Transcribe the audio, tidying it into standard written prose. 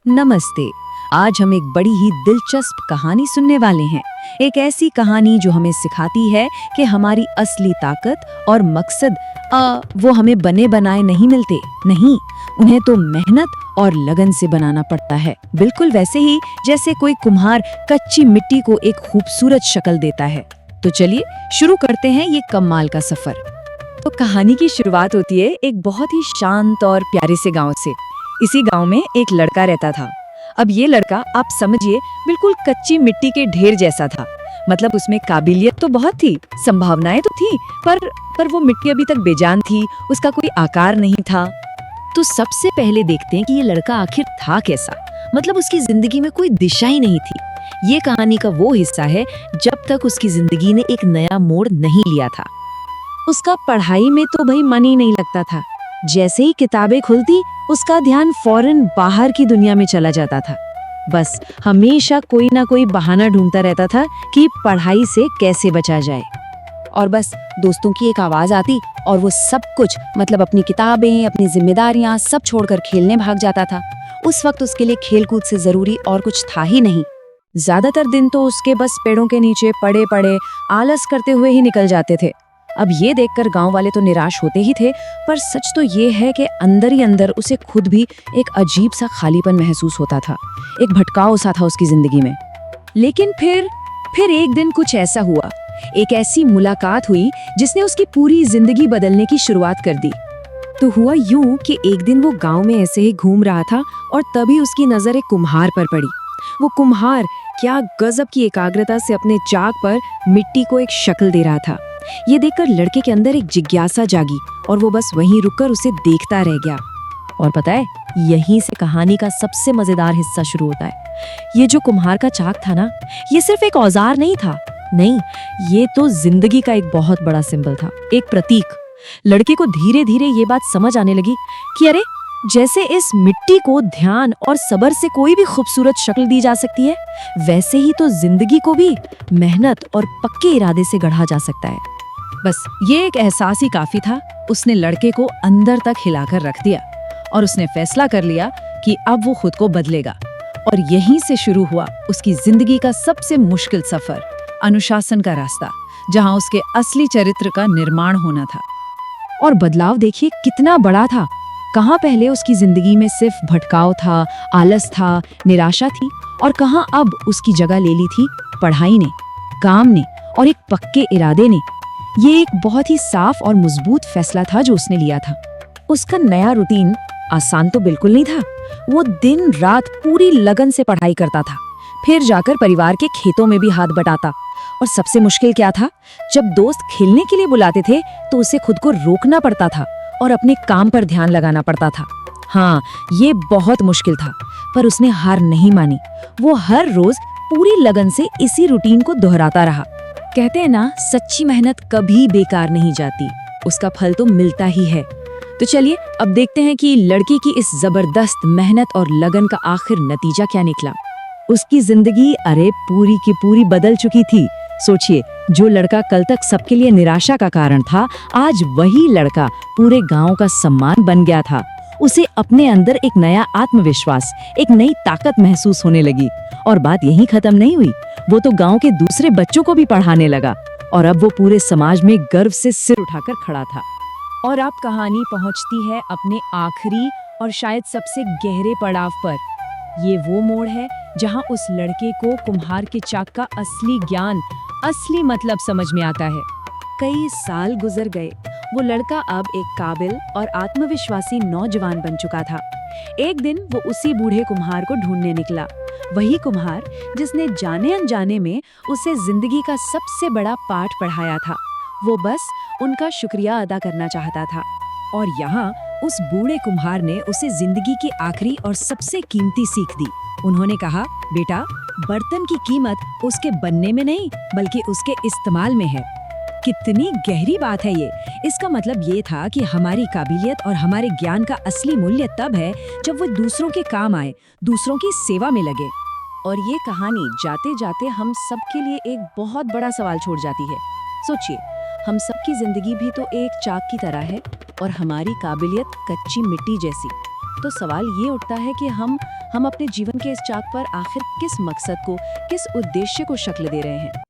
नमस्ते। आज हम एक बड़ी ही दिलचस्प कहानी सुनने वाले हैं। एक ऐसी कहानी जो हमें सिखाती है कि हमारी असली ताकत और मकसद वो हमें बने बनाए नहीं मिलते। नहीं, उन्हें तो मेहनत और लगन से बनाना पड़ता है। बिल्कुल वैसे ही जैसे कोई कुम्हार कच्ची मिट्टी को एक खूबसूरत शक्ल देता है। तो चलिए शुरू करते हैं ये कमाल का सफर। तो कहानी की शुरुआत होती है एक बहुत ही शांत और प्यारे से गांव से। इसी गांव में एक लड़का रहता था। अब ये लड़का आप समझिए बिल्कुल कच्ची मिट्टी के ढेर जैसा था। मतलब उसमें काबिलियत तो बहुत थी, संभावनाएं तो थी, पर वो मिट्टी अभी तक बेजान थी, उसका कोई आकार नहीं था। तो सबसे पहले देखते हैं कि ये लड़का आखिर था कैसा। मतलब उसकी जिंदगी में कोई दिशा ही नहीं थी। ये कहानी का वो हिस्सा है जब तक उसकी जिंदगी ने एक नया मोड़ नहीं लिया था। उसका पढ़ाई में तो भाई मन ही नहीं लगता था। जैसे ही किताबें खुलती उसका ध्यान फौरन बाहर की दुनिया में चला जाता था। बस हमेशा कोई ना कोई बहाना ढूंढता रहता था कि पढ़ाई से कैसे बचा जाए। और बस दोस्तों की एक आवाज आती और वो सब कुछ मतलब अपनी किताबें, अपनी जिम्मेदारियां सब छोड़कर खेलने भाग जाता था। उस वक्त उसके लिए खेलकूद से जरूरी और कुछ था ही नहीं। ज्यादातर दिन तो उसके बस पेड़ों के नीचे पड़े पड़े आलस करते हुए ही निकल जाते थे। अब ये देखकर गांव वाले तो निराश होते ही थे, पर सच तो ये है कि अंदर ही अंदर उसे खुद भी एक अजीब सा खालीपन महसूस होता था। एक भटकाव सा था उसकी जिंदगी में। लेकिन फिर एक दिन कुछ ऐसा हुआ, एक ऐसी मुलाकात हुई जिसने उसकी पूरी जिंदगी बदलने की शुरुआत कर दी। तो हुआ यूं कि एक दिन वो गांव में ऐसे ही घूम रहा था और तभी उसकी नजर एक कुम्हार पर पड़ी। वो कुम्हार क्या गजब की एकाग्रता से अपने चाक पर मिट्टी को एक शक्ल दे रहा था। ये देखकर लड़के के अंदर एक जिज्ञासा जागी और वो बस वहीं रुककर उसे देखता रह गया। और पता है, यहीं से कहानी का सबसे मजेदार हिस्सा शुरू होता है। ये जो कुम्हार का चाक था ना, ये सिर्फ एक औजार नहीं था। नहीं, ये तो जिंदगी का एक बहुत बड़ा सिंबल था, एक प्रतीक। लड़के को धीरे धीरे ये बात समझ आने लगी कि अरे, जैसे इस मिट्टी को ध्यान और सब्र से कोई भी खूबसूरत शक्ल दी जा सकती है, वैसे ही तो जिंदगी को भी मेहनत और पक्के इरादे से गढ़ा जा सकता है। बस ये एक एहसास ही काफी था। उसने लड़के को अंदर तक हिलाकर रख दिया और उसने फैसला कर लिया कि अब वो खुद को बदलेगा। और यहीं से शुरू हुआ उसकी जिंदगी का सबसे मुश्किल सफर, अनुशासन का रास्ता, जहां उसके असली चरित्र का निर्माण होना था। और बदलाव देखिए कितना बड़ा था। कहां पहले उसकी जिंदगी में सिर्फ भटकाव था, आलस था, निराशा थी, और कहां अब उसकी जगह ले ली थी पढ़ाई ने, काम ने और एक पक्के इरादे ने। ये एक बहुत ही साफ और मजबूत फैसला था जो उसने लिया था। उसका नया रूटीन आसान तो बिल्कुल नहीं था। वो दिन रात पूरी लगन से पढ़ाई करता था, फिर जाकर परिवार के खेतों में भी हाथ बटाता। और सबसे मुश्किल क्या था, जब दोस्त खेलने के लिए बुलाते थे तो उसे खुद को रोकना पड़ता था और अपने काम पर ध्यान लगाना पड़ता था। हाँ, ये बहुत मुश्किल था, पर उसने हार नहीं मानी। वो हर रोज पूरी लगन से इसी रूटीन को दोहराता रहा। कहते हैं ना, सच्ची मेहनत कभी बेकार नहीं जाती, उसका फल तो मिलता ही है। तो चलिए अब देखते हैं कि लड़की की इस जबरदस्त मेहनत और लगन का आखिर नतीजा क्या निकला। उसकी जिंदगी अरे पूरी की पूरी बदल चुकी थी। सोचिए, जो लड़का कल तक सबके लिए निराशा का कारण था, आज वही लड़का पूरे गांव का सम्मान बन गया था। उसे अपने अंदर एक नया आत्मविश्वास, एक नई ताकत महसूस होने लगी। और बात यहीं खत्म नहीं हुई, वो तो गांव के दूसरे बच्चों को भी पढ़ाने लगा और अब वो पूरे समाज में गर्व से सिर उठाकर खड़ा था। और अब कहानी पहुंचती है अपने आखिरी और शायद सबसे गहरे पड़ाव पर। ये वो मोड़ है जहां उस लड़के को कुम्हार के चाक का असली ज्ञान, असली मतलब समझ में आता है। कई साल गुजर गए। वो लड़का अब एक काबिल और आत्मविश्वासी नौजवान बन चुका था। एक दिन वो उसी बूढ़े कुम्हार को ढूंढने निकला, वही कुम्हार जिसने जाने अनजाने में उसे जिंदगी का सबसे बड़ा पाठ पढ़ाया था। वो बस उनका शुक्रिया अदा करना चाहता था। और यहाँ उस बूढ़े कुम्हार ने उसे जिंदगी की आखिरी और सबसे कीमती सीख दी। उन्होंने कहा, बेटा, बर्तन की कीमत उसके बनने में नहीं बल्कि उसके इस्तेमाल में है। कितनी गहरी बात है ये। इसका मतलब ये था कि हमारी काबिलियत और हमारे ज्ञान का असली मूल्य तब है जब वो दूसरों के काम आए, दूसरों की सेवा में लगे। और ये कहानी जाते जाते हम सबके लिए एक बहुत बड़ा सवाल छोड़ जाती है। सोचिए, हम सबकी जिंदगी भी तो एक चाक की तरह है और हमारी काबिलियत कच्ची मिट्टी जैसी। तो सवाल ये उठता है कि हम हम अपने जीवन के इस चाक पर आखिर किस मकसद को, किस उद्देश्य को शक्ल दे रहे हैं।